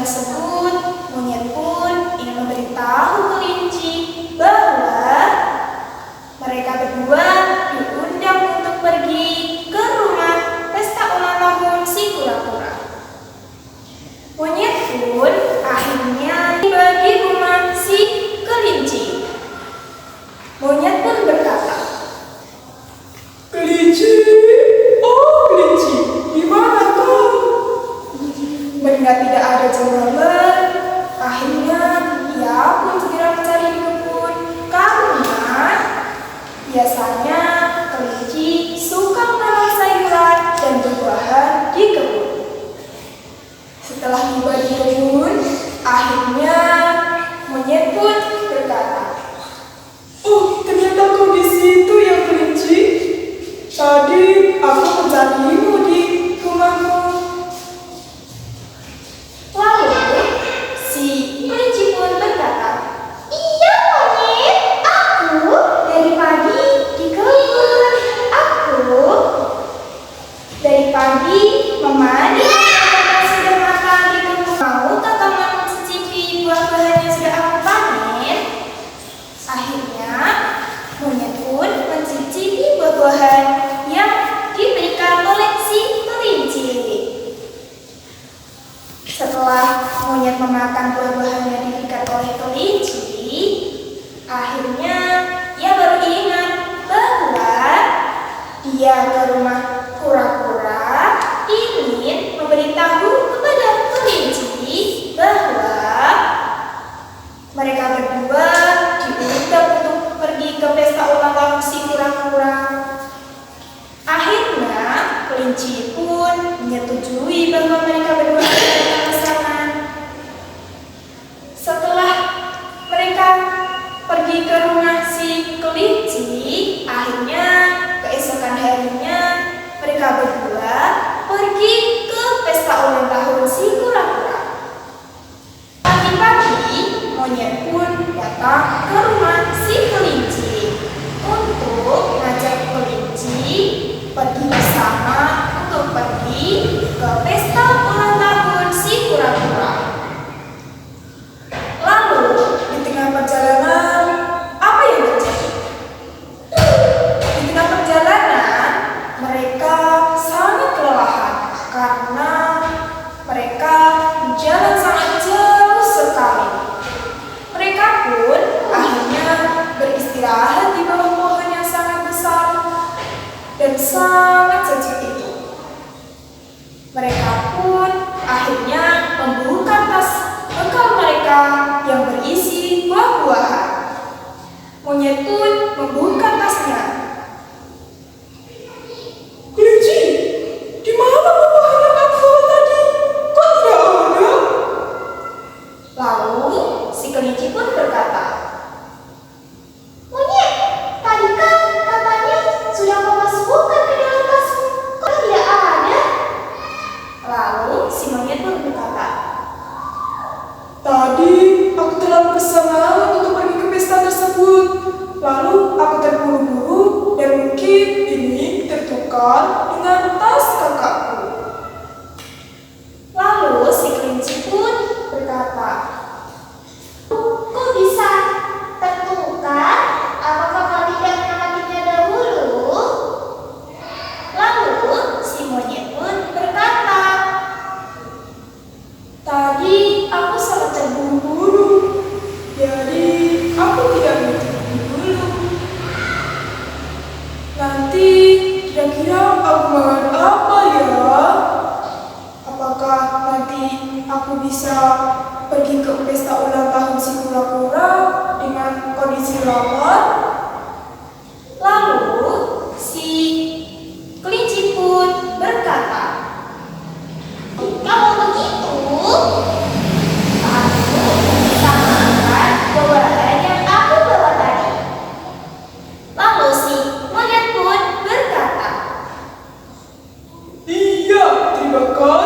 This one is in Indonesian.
tersebut, monyet pun ingin memberitahu kelinci bahwa mereka berdua diundang untuk pergi ke rumah pesta ulang tahun si kura-kura. Monyet pun akhirnya tiba di rumah si kelinci. Monyet pun berkata, "Kelinci, oh kelinci, gimana kau?" mendengar tidak ada jawaban, akhirnya ia pun segera mencari di kebun karena biasanya kelinci suka menanam sayuran dan buah-buahan di kebun. Setelah tiba di kebun, akhirnya monyet pun berkata, "Oh, ternyata kau di situ ya kelinci. Tadi aku mencarimu di rumahmu." Lalu si kelinci pun berkata, "Iya monyet, aku dari pagi di kebun. Aku dari pagi memandi yang sudah matang di kebun. Mau kakak mencicipi buah-buahan yang sudah aku panen?" Akhirnya monyet pun mencicipi buah-buahan yang diberikan oleh si kelinci. Setelah monyet memakan buah-buahan yang diberikan oleh kelinci, akhirnya ia baru ingat bahwa dia ke rumah kura-kura ingin memberitahu kepada kelinci bahwa mereka berdua diundang untuk pergi ke pesta ulang tahun si kura-kura. Akhirnya kelinci pun menyetujui bahwa mereka berdua datang ke sana. Setelah mereka pergi ke rumah si kelinci, akhirnya keesokan harinya mereka berdua pergi ke pesta ulang tahun si kura-kura. Pagi-pagi monyet pun datang ke rumah si kelinci untuk mengajak kelinci pergi bersama untuk pergi ke pesta ulang tahun si kura-kura. Lalu di tengah perjalanan, apa yang terjadi? Di tengah perjalanan mereka sangat kelelahan karena mereka berjalan sangat jauh sekali. Mereka pun akhirnya beristirahat di bawah pohon yang sangat besar dan sangat sejuk itu. Mereka pun akhirnya membuka tas bekal mereka yang berisi buah-buahan. Monyet pun membuka tasnya. "Kelinci, di mana buah-buahan yang aku bawa tadi? Kok tidak ada?" Lalu si kelinci pun berkata, "Monyet, tadi kan katanya sudah kau masukkan ke dalam tasmu, kok tidak ada?" Lalu si monyet pun berkata, "Tadi aku terlalu bersemangat untuk pergi ke pesta tersebut. Lalu aku terburu-buru dan mungkin ini tertukar dengan tas kakakku." Lalu si kelinci pun berkata, "Kok bisa tertukar? Apakah kau tidak mengamatinya dahulu?" Lalu si monyet pun berkata, "Tadi aku sangat terburu-buru, jadi aku tidak mengikuti dulu. Nanti kira-kira aku makan apa ya? Apakah nanti aku bisa pergi ke pesta ulang tahun si kura-kura dengan kondisi lapar?" Lalu si kelinci pun berkata, "Kalau begitu, kamu bisa makan buah-buahan yang aku bawa tadi." Lalu si monyet pun berkata, "Iya, terima kasih.